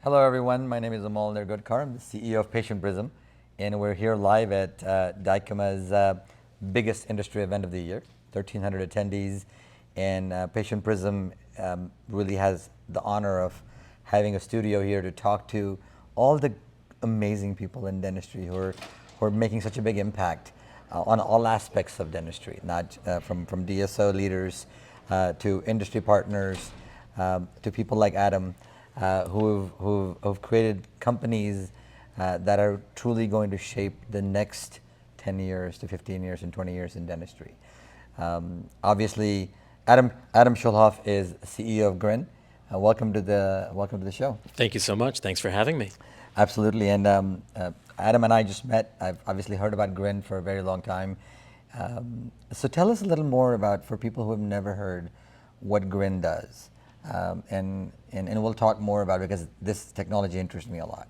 Hello, everyone. My name is Amol Nirgudkar. I'm the CEO of Patient Prism, and we're here live at Dykema's biggest industry event of the year, 1,300 attendees. And Patient Prism really has the honor of having a studio here to talk to all the amazing people in dentistry who are making such a big impact on all aspects of dentistry, not from DSO leaders to industry partners to people like Adam. Who've created companies that are truly going to shape the next 10 years to 15 years and 20 years in dentistry. Obviously, Adam Schulhof is CEO of Grin. Welcome to the show. Thank you so much. Thanks for having me. Absolutely, and Adam and I just met. I've obviously heard about Grin for a very long time. So tell us a little more about, for people who have never heard, what Grin does. And we'll talk more about it because this technology interests me a lot.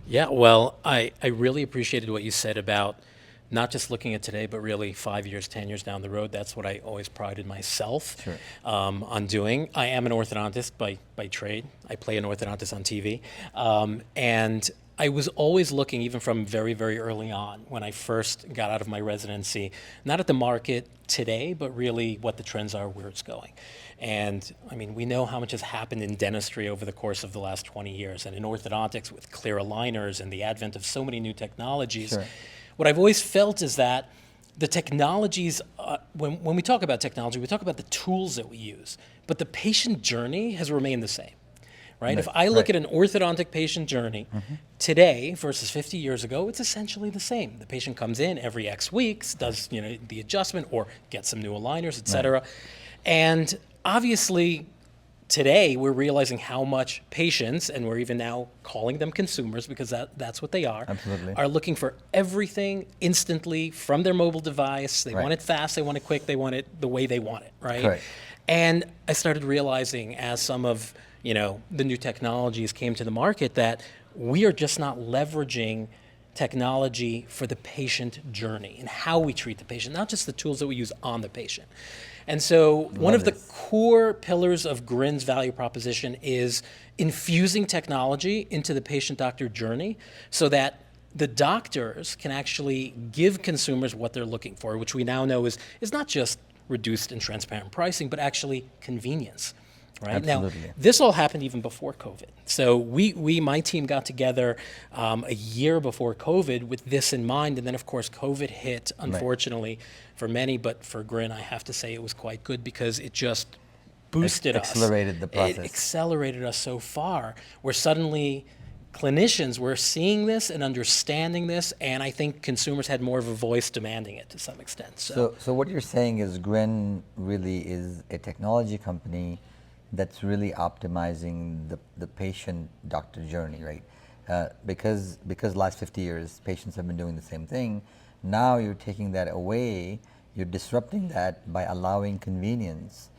Yeah, well, I really appreciated what you said about not just looking at today, but really 5 years, 10 years down the road. That's what I always prided myself on doing. I am an orthodontist by trade. I play an orthodontist on TV. And I was always looking, even from very, very early on, when I first got out of my residency, not at the market today, but really what the trends are, where it's going. And I mean, we know how much has happened in dentistry over the course of the last 20 years, and in orthodontics with clear aligners and the advent of so many new technologies. Sure. What I've always felt is that the technologies, when we talk about technology, we talk about the tools that we use, but the patient journey has remained the same. Right? If I look at an orthodontic patient journey today versus 50 years ago, it's essentially the same. The patient comes in every X weeks, does the adjustment or gets some new aligners, et cetera. And obviously, today we're realizing how much patients, and we're even now calling them consumers because that's what they are looking for everything instantly from their mobile device. They want it fast, they want it quick, they want it the way they want it, right? And I started realizing, as some of the new technologies came to the market, that we are just not leveraging technology for the patient journey and how we treat the patient, not just the tools that we use on the patient. And so one of the core pillars of Grin's value proposition is infusing technology into the patient-doctor journey so that the doctors can actually give consumers what they're looking for, which we now know is not just reduced and transparent pricing, but actually convenience. Right? Now, this all happened even before COVID. So my team got together a year before COVID with this in mind. And then, of course, COVID hit, unfortunately, for many. But for Grin, I have to say it was quite good because it just boosted us. Accelerated the process. It accelerated us so far where suddenly clinicians were seeing this and understanding this. And I think consumers had more of a voice demanding it to some extent. So what you're saying is Grin really is a technology company that's really optimizing the patient-doctor journey, right? Because last 50 years, patients have been doing the same thing. Now you're taking that away, you're disrupting that by allowing convenience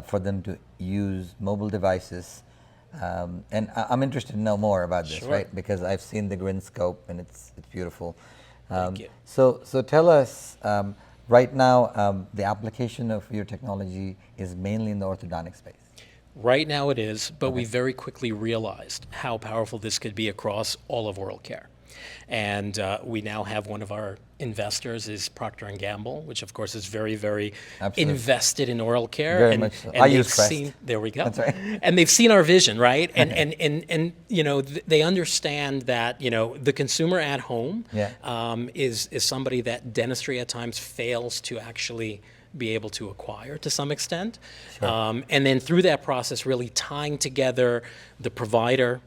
for them to use mobile devices. And I'm interested to know more about this, right? Because I've seen the Grin scope and it's beautiful. Thank you. So tell us, right now, the application of your technology is mainly in the orthodontic space. Right now it is, but we very quickly realized how powerful this could be across all of oral care. And we now have one of our investors is Procter & Gamble, which of course is very, very invested in oral care. Very much so. I use Crest. There we go. That's right. And they've seen our vision, right? And they understand that the consumer at home is somebody that dentistry at times fails to actually be able to acquire to some extent. And then through that process, really tying together the provider,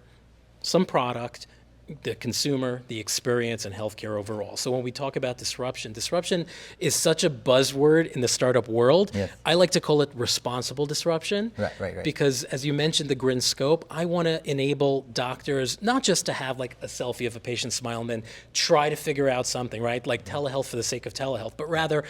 some product, the consumer, the experience, and healthcare overall. So when we talk about disruption is such a buzzword in the startup world. I like to call it responsible disruption. Right. Because as you mentioned, the Grin scope, I want to enable doctors not just to have like a selfie of a patient smile and then try to figure out something, right? Like telehealth for the sake of telehealth, but rather,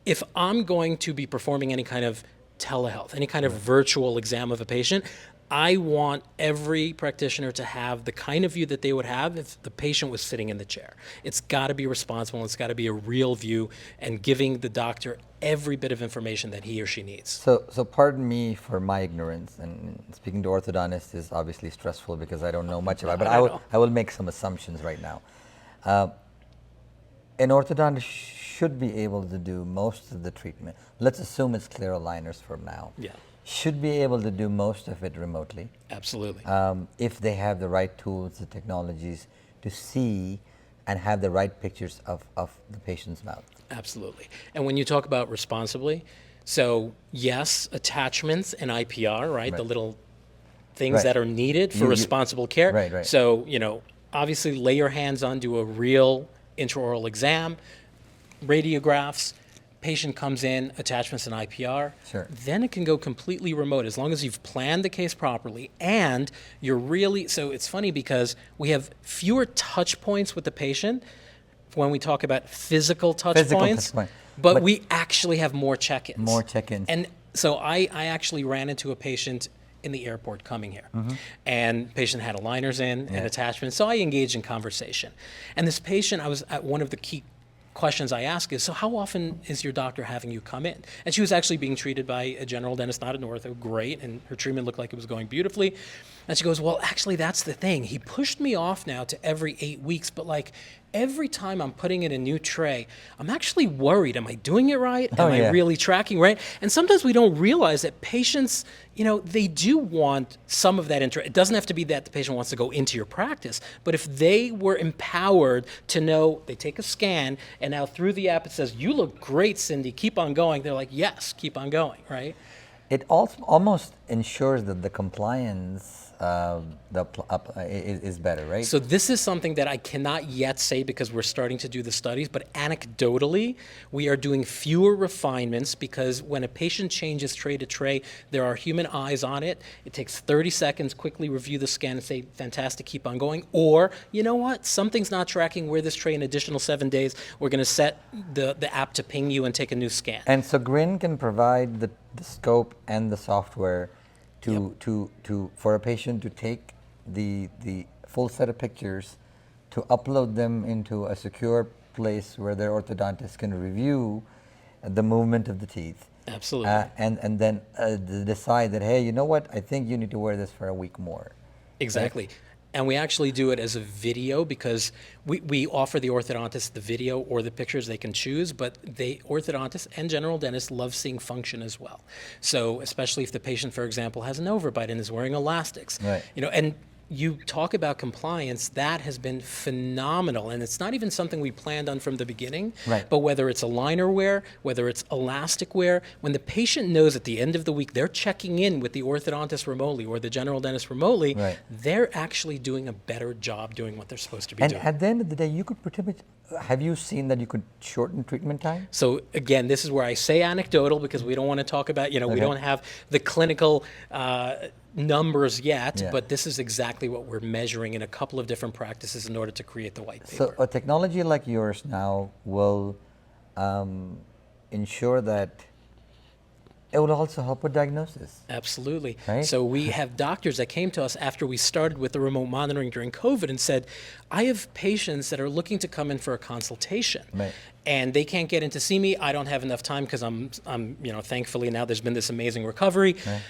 if I'm going to be performing any kind of telehealth, any kind of virtual exam of a patient, I want every practitioner to have the kind of view that they would have if the patient was sitting in the chair. It's got to be responsible. It's got to be a real view and giving the doctor every bit of information that he or she needs. So pardon me for my ignorance, and speaking to orthodontists is obviously stressful because I don't know much about it, but I will make some assumptions right now. An orthodontist should be able to do most of the treatment. Let's assume it's clear aligners for now. Yeah. Should be able to do most of it remotely. Absolutely. If they have the right tools, the technologies to see and have the right pictures of the patient's mouth. Absolutely. And when you talk about responsibly, so yes, attachments and IPR, right? The little things that are needed for responsible care. Right. So, obviously lay your hands on, do a real intraoral exam, radiographs, patient comes in, attachments and IPR. Sure. Then it can go completely remote as long as you've planned the case properly and you're really, so it's funny because we have fewer touch points with the patient when we talk about physical touch points, but we actually have more check-ins. More check-ins. And so I actually ran into a patient in the airport coming here, and patient had aligners in and attachments, so I engaged in conversation. And this patient, I was at one of the key questions I ask is, so how often is your doctor having you come in? And she was actually being treated by a general dentist, not an ortho, great, and her treatment looked like it was going beautifully. And she goes, well, actually, that's the thing. He pushed me off now to every 8 weeks, but like every time I'm putting in a new tray, I'm actually worried. Am I doing it right? Am I really tracking right? And sometimes we don't realize that patients, they do want some of that It doesn't have to be that the patient wants to go into your practice, but if they were empowered to know, they take a scan, and now through the app it says, you look great, Cindy, keep on going. They're like, yes, keep on going, right? It also almost ensures that the compliance is better, right? So this is something that I cannot yet say because we're starting to do the studies, but anecdotally, we are doing fewer refinements because when a patient changes tray to tray, there are human eyes on it. It takes 30 seconds, quickly review the scan and say, fantastic, keep on going. Or, you know what, something's not tracking, wear this tray an additional 7 days. We're gonna set the app to ping you and take a new scan. And so Grin can provide the scope and the software for a patient to take the full set of pictures, to upload them into a secure place where their orthodontist can review the movement of the teeth. Absolutely. And then decide that, hey, you know what, I think you need to wear this for a week more. Exactly. Right? And we actually do it as a video because we offer the orthodontist the video or the pictures they can choose, but orthodontists and general dentists love seeing function as well. So especially if the patient, for example, has an overbite and is wearing elastics. Right. And you talk about compliance, that has been phenomenal. And it's not even something we planned on from the beginning, right. But whether it's aligner wear, whether it's elastic wear, when the patient knows at the end of the week they're checking in with the orthodontist remotely or the general dentist remotely, right. They're actually doing a better job doing what they're supposed to be doing. And at the end of the day, you could have you seen that you could shorten treatment time? So again, this is where I say anecdotal because we don't want to talk about, we don't have the clinical numbers yet, but this is exactly what we're measuring in a couple of different practices in order to create the white paper. So a technology like yours now will ensure that it will also help with diagnosis. Absolutely. Right? So we have doctors that came to us after we started with the remote monitoring during COVID and said, I have patients that are looking to come in for a consultation. Right. And they can't get in to see me. I don't have enough time because I'm thankfully now there's been this amazing recovery. Right.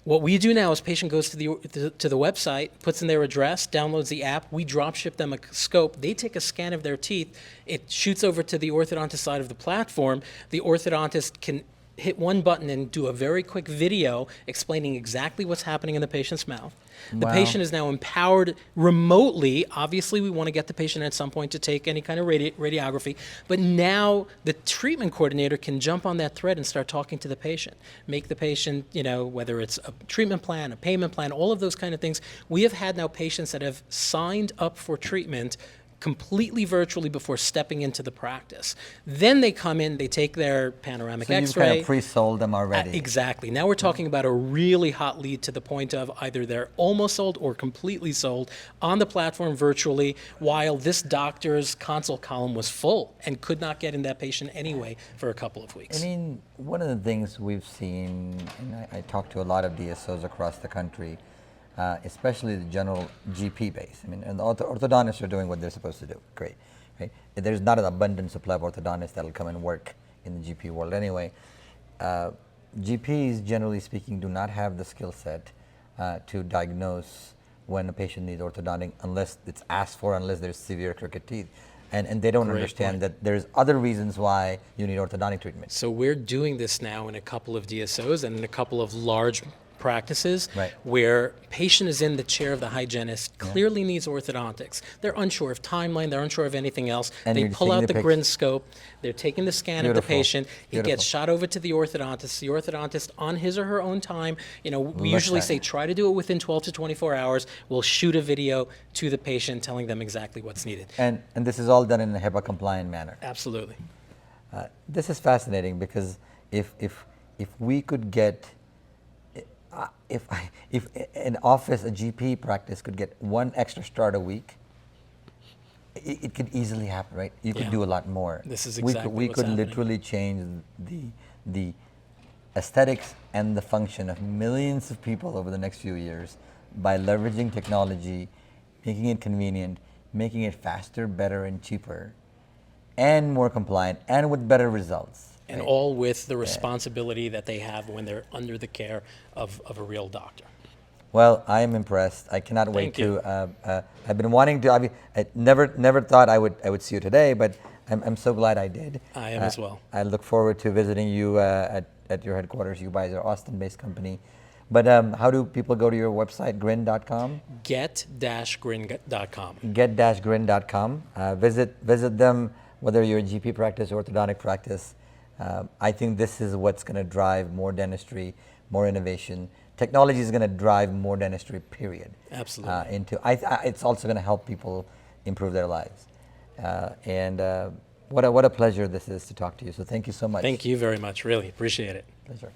What we do now is patient goes to the website, puts in their address, downloads the app, we drop ship them a scope, they take a scan of their teeth, it shoots over to the orthodontist side of the platform, the orthodontist can hit one button and do a very quick video explaining exactly what's happening in the patient's mouth. The patient is now empowered remotely. Obviously, we want to get the patient at some point to take any kind of radiography, but now the treatment coordinator can jump on that thread and start talking to the patient, make the patient, whether it's a treatment plan, a payment plan, all of those kind of things. We have had now patients that have signed up for treatment completely virtually before stepping into the practice. Then they come in, they take their panoramic X-ray. So you've kind of pre-sold them already. Exactly. Now we're talking about a really hot lead to the point of either they're almost sold or completely sold on the platform virtually, while this doctor's consult column was full and could not get in that patient anyway for a couple of weeks. I mean, one of the things we've seen, and I talk to a lot of DSOs across the country, especially the general GP base. I mean, and the orthodontists are doing what they're supposed to do. Great, right? There's not an abundant supply of orthodontists that'll come and work in the GP world anyway. GPs, generally speaking, do not have the skill set to diagnose when a patient needs orthodontic unless it's asked for, unless there's severe crooked teeth. And they don't understand that there's other reasons why you need orthodontic treatment. So we're doing this now in a couple of DSOs and in a couple of large practices where patient is in the chair of the hygienist, clearly needs orthodontics. They're unsure of timeline, they're unsure of anything else. And they pull out the Grin scope, they're taking the scan of the patient, it gets shot over to the orthodontist on his or her own time. You know, we usually say try to do it within 12 to 24 hours. We'll shoot a video to the patient telling them exactly what's needed. And this is all done in a HIPAA compliant manner. Absolutely. This is fascinating because if we could get if an office, a GP practice could get one extra start a week, it could easily happen, right? You could do a lot more. This is exactly we what's could happening. literally change the aesthetics and the function of millions of people over the next few years by leveraging technology, making it convenient, making it faster, better, and cheaper, and more compliant, and with better results. And all with the responsibility that they have when they're under the care of a real doctor. Well, I am impressed. I cannot wait to. I've been wanting to. I never thought I would see you today, but I'm so glad I did. I am as well. I look forward to visiting you at your headquarters. You guys are Austin-based company. But how do people go to your website, grin.com? Get-grin.com. Get-grin.com. Visit them, whether you're a GP practice or orthodontic practice. I think this is what's going to drive more dentistry, more innovation. Technology is going to drive more dentistry, period. Absolutely. It's also going to help people improve their lives. What a pleasure this is to talk to you. So thank you so much. Thank you very much. Really appreciate it. Pleasure.